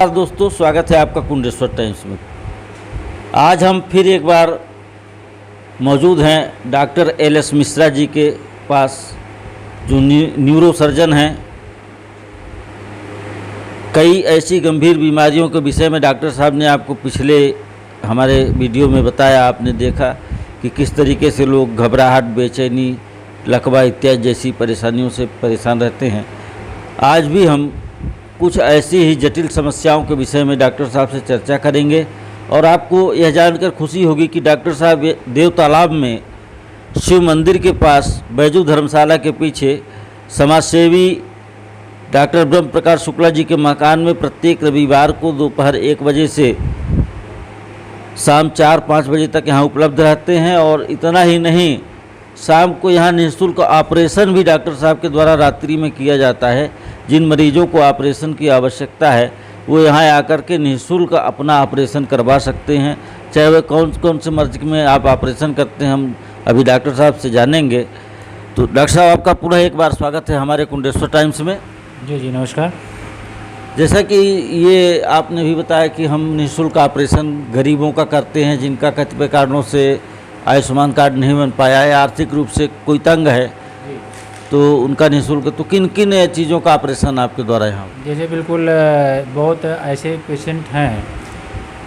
नमस्कार दोस्तों, स्वागत है आपका कुंडेश्वर टाइम्स में। आज हम फिर एक बार मौजूद हैं डॉक्टर एल.एस. मिश्रा जी के पास, जो न्यूरो सर्जन हैं। कई ऐसी गंभीर बीमारियों के विषय में डॉक्टर साहब ने आपको पिछले हमारे वीडियो में बताया, आपने देखा कि किस तरीके से लोग घबराहट, बेचैनी, लकवा इत्यादि जैसी परेशानियों से परेशान रहते हैं। आज भी हम कुछ ऐसी ही जटिल समस्याओं के विषय में डॉक्टर साहब से चर्चा करेंगे और आपको यह जानकर खुशी होगी कि डॉक्टर साहब देव तालाब में शिव मंदिर के पास बैजू धर्मशाला के पीछे समाजसेवी डॉक्टर ब्रह्म प्रकाश शुक्ला जी के मकान में प्रत्येक रविवार को दोपहर 1 बजे से शाम 4-5 बजे तक यहाँ उपलब्ध रहते हैं। और इतना ही नहीं, शाम को यहाँ निःशुल्क ऑपरेशन भी डॉक्टर साहब के द्वारा रात्रि में किया जाता है। जिन मरीजों को ऑपरेशन की आवश्यकता है वो यहाँ आकर के निःशुल्क अपना ऑपरेशन करवा सकते हैं। चाहे वह कौन से मर्ज में आप ऑपरेशन करते हैं, हम अभी डॉक्टर साहब से जानेंगे। तो डॉक्टर साहब, आपका पुनः एक बार स्वागत है हमारे कुंडेश्वर टाइम्स में। जी नमस्कार। जैसा कि ये आपने भी बताया कि हम निःशुल्क ऑपरेशन गरीबों का करते हैं, जिनका कतिपय कारणों से आयुष्मान कार्ड नहीं बन पाया है, आर्थिक रूप से कोई तंग है, तो उनका निःशुल्क। तो किन किन चीज़ों का ऑपरेशन आपके द्वारा यहाँ? जैसे बिल्कुल बहुत ऐसे पेशेंट हैं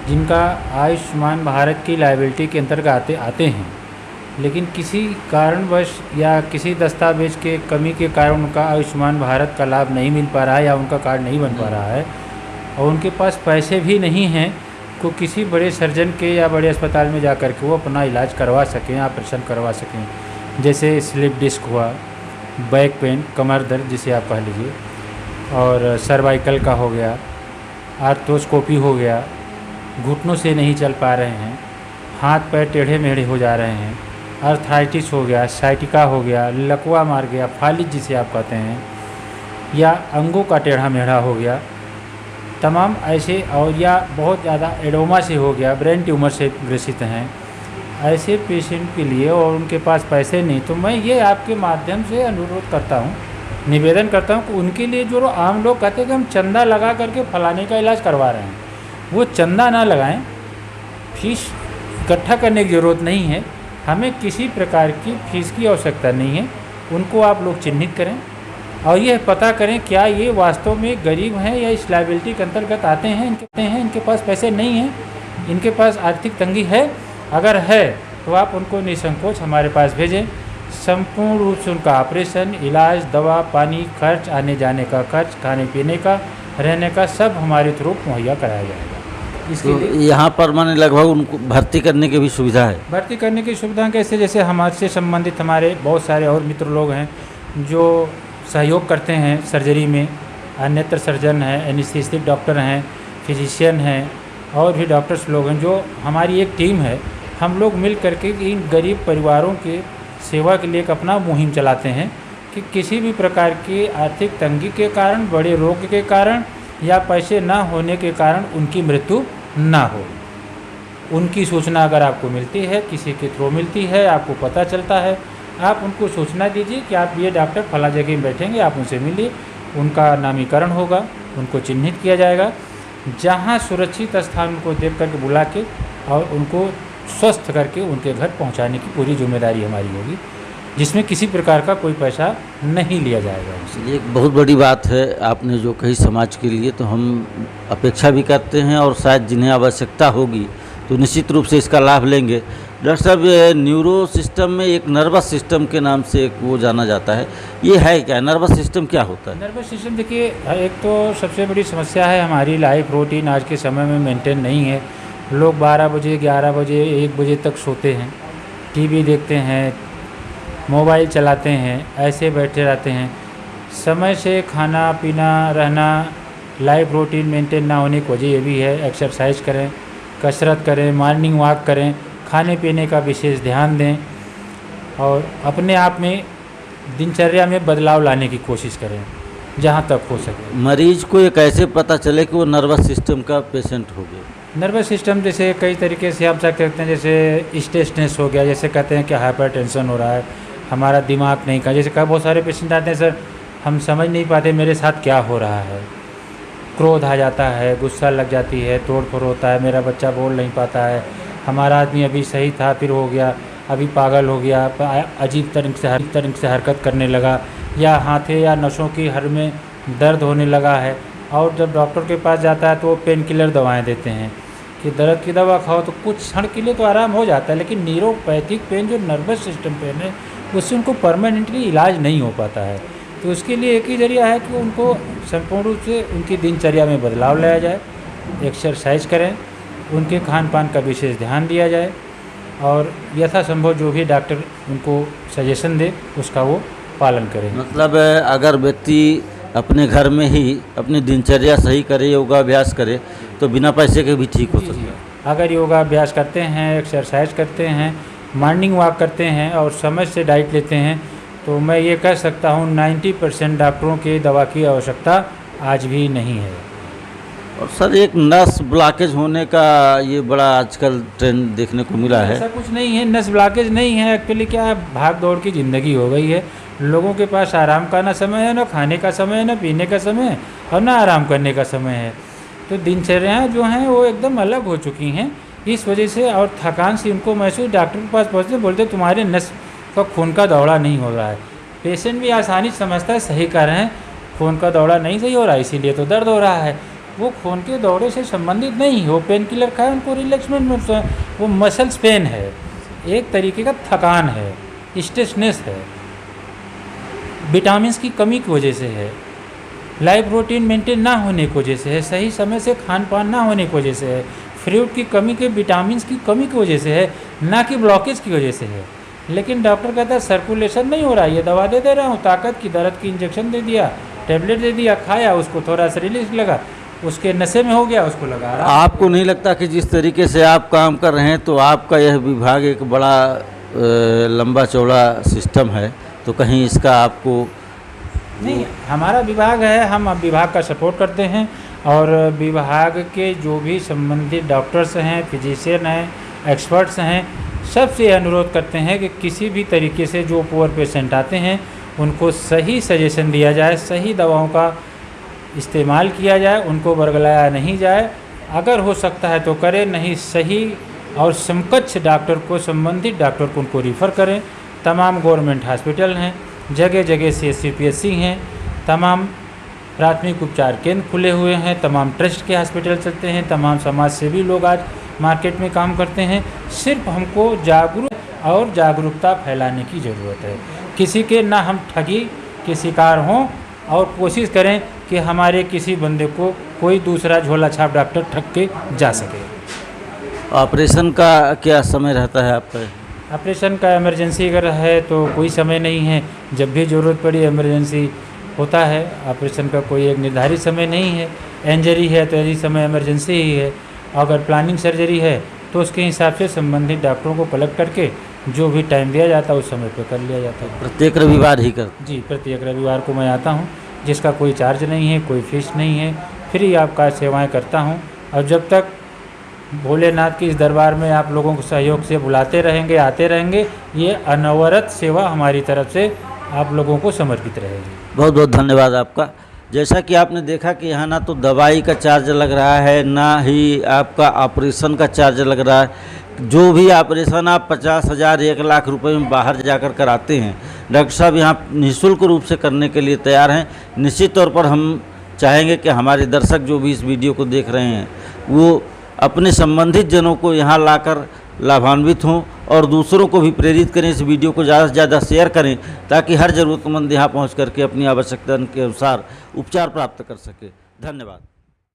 जिनका आयुष्मान भारत की लायबिलिटी के अंतर्गत आते हैं, लेकिन किसी कारणवश या किसी दस्तावेज के कमी के कारण उनका आयुष्मान भारत का लाभ नहीं मिल पा रहा है या उनका कार्ड नहीं बन पा रहा है, और उनके पास पैसे भी नहीं हैं को किसी बड़े सर्जन के या बड़े अस्पताल में जा कर के वो अपना इलाज करवा सकें, ऑपरेशन करवा सकें। जैसे स्लिप डिस्क हुआ, बैक पेन, कमर दर्द जिसे आप कह लीजिए, और सर्वाइकल का हो गया, आर्थ्रोस्कोपी हो गया, घुटनों से नहीं चल पा रहे हैं, हाथ पैर टेढ़े मेढ़े हो जा रहे हैं, आर्थराइटिस हो गया, साइटिका हो गया, लकवा मार गया, फालिज जिसे आप कहते हैं, या अंगों का टेढ़ा मेढ़ा हो गया, तमाम ऐसे, और या बहुत ज़्यादा एडोमा से हो गया, ब्रेन ट्यूमर से ग्रसित हैं, ऐसे पेशेंट के लिए, और उनके पास पैसे नहीं, तो मैं ये आपके माध्यम से अनुरोध करता हूँ, निवेदन करता हूँ कि उनके लिए जो आम लोग कहते हैं कि हम चंदा लगा करके फलाने का इलाज करवा रहे हैं, वो चंदा ना लगाएं। फीस इकट्ठा करने की ज़रूरत नहीं है, हमें किसी प्रकार की फीस की आवश्यकता नहीं है। उनको आप लोग चिन्हित करें और यह पता करें क्या ये वास्तव में गरीब हैं या इस लायबिलिटी के अंतर्गत आते हैं। इनके पास पैसे नहीं हैं, इनके पास आर्थिक तंगी है। अगर है तो आप उनको निसंकोच हमारे पास भेजें। संपूर्ण रूप से उनका ऑपरेशन, इलाज, दवा, पानी, खर्च, आने जाने का खर्च, खाने पीने का, रहने का, सब हमारे थ्रू मुहैया कराया जाएगा। इसके तो यहाँ पर मैंने लगभग उनको भर्ती करने की भी सुविधा है। भर्ती करने की सुविधा कैसे? जैसे हमारे से संबंधित हमारे बहुत सारे और मित्र लोग हैं जो सहयोग करते हैं सर्जरी में, अन्यत्र सर्जन हैं, एनेस्थेसिक डॉक्टर हैं, फिजिशियन हैं, और भी डॉक्टर्स लोग हैं, जो हमारी एक टीम है। हम लोग मिल करके इन गरीब परिवारों के सेवा के लिए एक अपना मुहिम चलाते हैं कि किसी भी प्रकार की आर्थिक तंगी के कारण, बड़े रोग के कारण या पैसे ना होने के कारण उनकी मृत्यु ना हो। उनकी सूचना अगर आपको मिलती है, किसी के थ्रू मिलती है, आपको पता चलता है, आप उनको सूचना दीजिए कि आप ये डॉक्टर फला जगह में बैठेंगे, आप उनसे मिलिए, उनका नामीकरण होगा, उनको चिन्हित किया जाएगा, जहाँ सुरक्षित स्थान उनको देख करके बुला के और उनको स्वस्थ करके उनके घर पहुंचाने की पूरी जिम्मेदारी हमारी होगी, जिसमें किसी प्रकार का कोई पैसा नहीं लिया जाएगा उनसे। ये एक बहुत बड़ी बात है आपने जो कही समाज के लिए, तो हम अपेक्षा भी करते हैं और शायद जिन्हें आवश्यकता होगी तो निश्चित रूप से इसका लाभ लेंगे। डॉक्टर साहब, न्यूरो सिस्टम में एक नर्वस सिस्टम के नाम से एक वो जाना जाता है, ये है क्या? नर्वस सिस्टम क्या होता है? नर्वस सिस्टम देखिए, एक तो सबसे बड़ी समस्या है हमारी लाइफ रूटीन आज के समय में मेंटेन नहीं है। लोग 12 बजे, 11 बजे, 1 बजे तक सोते हैं, टीवी देखते हैं, मोबाइल चलाते हैं, ऐसे बैठे रहते हैं। समय से खाना पीना, रहना, लाइफ रूटीन मेंटेन ना होने की वजह ये भी है। एक्सरसाइज करें, कसरत करें, मॉर्निंग वॉक करें, खाने पीने का विशेष ध्यान दें और अपने आप में दिनचर्या में बदलाव लाने की कोशिश करें जहाँ तक हो सके। मरीज को ये कैसे पता चले कि वो नर्वस सिस्टम का पेशेंट हो गया? नर्वस सिस्टम जैसे कई तरीके से हम सकते हैं, जैसे स्ट्रेसनेस हो गया, जैसे कहते हैं कि हाइपर टेंशन हो रहा है, हमारा दिमाग नहीं का, जैसे बहुत सारे पेशेंट आते हैं, सर हम समझ नहीं पाते मेरे साथ क्या हो रहा है, क्रोध आ जाता है, गुस्सा लग जाती है, तोड़ फोड़ होता है, मेरा बच्चा बोल नहीं पाता है, हमारा आदमी अभी सही था फिर हो गया, अभी पागल हो गया, अजीब तरीके से हरकत करने लगा, या हाथे या नसों की हर में दर्द होने लगा है। और जब डॉक्टर के पास जाता है तो वो पेन किलर दवाएँ देते हैं कि दर्द की दवा खाओ तो कुछ क्षण के लिए तो आराम हो जाता है, लेकिन न्यूरोपैथिक पेन जो नर्वस सिस्टम पेन है उससे उनको परमानेंटली इलाज नहीं हो पाता है। तो उसके लिए एक ही ज़रिया है कि उनको संपूर्ण रूप से उनकी दिनचर्या में बदलाव लाया जाए, एक्सरसाइज करें, उनके खान पान का विशेष ध्यान दिया जाए और यथासंभव जो भी डॉक्टर उनको सजेशन दे उसका वो पालन करें। मतलब अगर व्यक्ति अपने घर में ही अपनी दिनचर्या सही करे, योगाभ्यास करे, तो बिना पैसे के भी ठीक हो सकता है। अगर योगाभ्यास करते हैं, एक्सरसाइज करते हैं, मॉर्निंग वॉक करते हैं और समय से डाइट लेते हैं, तो मैं ये कह सकता हूँ 90% डॉक्टरों की दवा की आवश्यकता आज भी नहीं है। और सर, एक नस ब्लॉकेज होने का ये बड़ा आजकल ट्रेंड देखने को मिला है। ऐसा कुछ नहीं है, नस ब्लॉकेज नहीं है। एक्चुअली क्या है, भाग दौड़ की ज़िंदगी हो गई है, लोगों के पास आराम का ना समय है, ना खाने का समय है, ना पीने का समय है और ना आराम करने का समय है। तो दिनचर्याएँ जो हैं वो एकदम अलग हो चुकी हैं। इस वजह से और थकान से उनको महसूस, डॉक्टर के पास पहुँचते बोलते तुम्हारे नस का खून का दौड़ा नहीं हो रहा है। पेशेंट भी आसानी से समझता है, सही कह रहे हैं, खून का दौड़ा नहीं सही हो रहा है इसीलिए तो दर्द हो रहा है। वो खून के दौरे से संबंधित नहीं है, वो पेन किलर खाए उनको रिलैक्समेंट में, वो मसल्स पेन है, एक तरीके का थकान है, स्ट्रेसनेस है, विटामिन की कमी की वजह से है, लाइफ रूटीन मेंटेन ना होने की वजह से है, सही समय से खान पान ना होने की वजह से है, फ्रूट की कमी के विटामिन की कमी की वजह से है, ना कि ब्लॉकेज की वजह से है। लेकिन डॉक्टर कहता है सर्कुलेशन नहीं हो रहा है, ये दवा दे रहा हूँ, ताकत की, दर्द की इंजेक्शन दे दिया, टैबलेट दे दिया, खाया, उसको थोड़ा सा रिलीफ लगा, उसके नशे में हो गया, उसको लगा रहा। आपको नहीं लगता कि जिस तरीके से आप काम कर रहे हैं तो आपका यह विभाग एक बड़ा लंबा चौड़ा सिस्टम है, तो कहीं इसका आपको नहीं, हमारा विभाग है, हम अब विभाग का सपोर्ट करते हैं और विभाग के जो भी संबंधित डॉक्टर्स हैं, फिजिशियन हैं, एक्सपर्ट्स हैं, सबसे अनुरोध करते हैं कि किसी भी तरीके से जो पुअर पेशेंट आते हैं उनको सही सजेशन दिया जाए, सही दवाओं का इस्तेमाल किया जाए, उनको बरगलाया नहीं जाए। अगर हो सकता है तो करें, नहीं सही और समकक्ष डॉक्टर को, संबंधित डॉक्टर को उनको रिफ़र करें। तमाम गवर्नमेंट हॉस्पिटल हैं, जगह जगह CSC-PSC हैं, तमाम प्राथमिक उपचार केंद्र खुले हुए हैं, तमाम ट्रस्ट के हॉस्पिटल चलते हैं, तमाम समाज सेवी लोग आज मार्केट में काम करते हैं। सिर्फ हमको जागरूकता फैलाने की ज़रूरत है, किसी के ना हम ठगी के शिकार हों और कोशिश करें कि हमारे किसी बंदे को कोई दूसरा झोला छाप डॉक्टर ठग के जा सके। ऑपरेशन का क्या समय रहता है आपका? ऑपरेशन का इमरजेंसी अगर है तो कोई समय नहीं है, जब भी ज़रूरत पड़ी इमरजेंसी होता है। ऑपरेशन का कोई एक निर्धारित समय नहीं है। इंजरी है तो यही समय इमरजेंसी ही है। अगर प्लानिंग सर्जरी है तो उसके हिसाब से संबंधित डॉक्टरों को कलेक्ट करके जो भी टाइम दिया जाता है उस समय पर कर लिया जाता है। प्रत्येक रविवार ही कर? जी, प्रत्येक रविवार को मैं आता हूँ, जिसका कोई चार्ज नहीं है, कोई फीस नहीं है, फ्री आपका सेवाएं करता हूँ। और जब तक भोलेनाथ की इस दरबार में आप लोगों को सहयोग से बुलाते रहेंगे, आते रहेंगे, ये अनवरत सेवा हमारी तरफ से आप लोगों को समर्पित रहेगी। बहुत बहुत धन्यवाद आपका। जैसा कि आपने देखा कि यहाँ ना तो दवाई का चार्ज लग रहा है, ना ही आपका ऑपरेशन का चार्ज लग रहा है। जो भी ऑपरेशन आप 50,000 1 लाख रुपए में बाहर जाकर कराते हैं, डॉक्टर साहब यहाँ निःशुल्क रूप से करने के लिए तैयार हैं। निश्चित तौर पर हम चाहेंगे कि हमारे दर्शक जो भी इस वीडियो को देख रहे हैं वो अपने संबंधित जनों को यहाँ लाकर लाभान्वित हों और दूसरों को भी प्रेरित करें, इस वीडियो को ज़्यादा से ज़्यादा शेयर करें, ताकि हर ज़रूरतमंद यहाँ पहुँच करके अपनी आवश्यकता के अनुसार उपचार प्राप्त कर सके। धन्यवाद।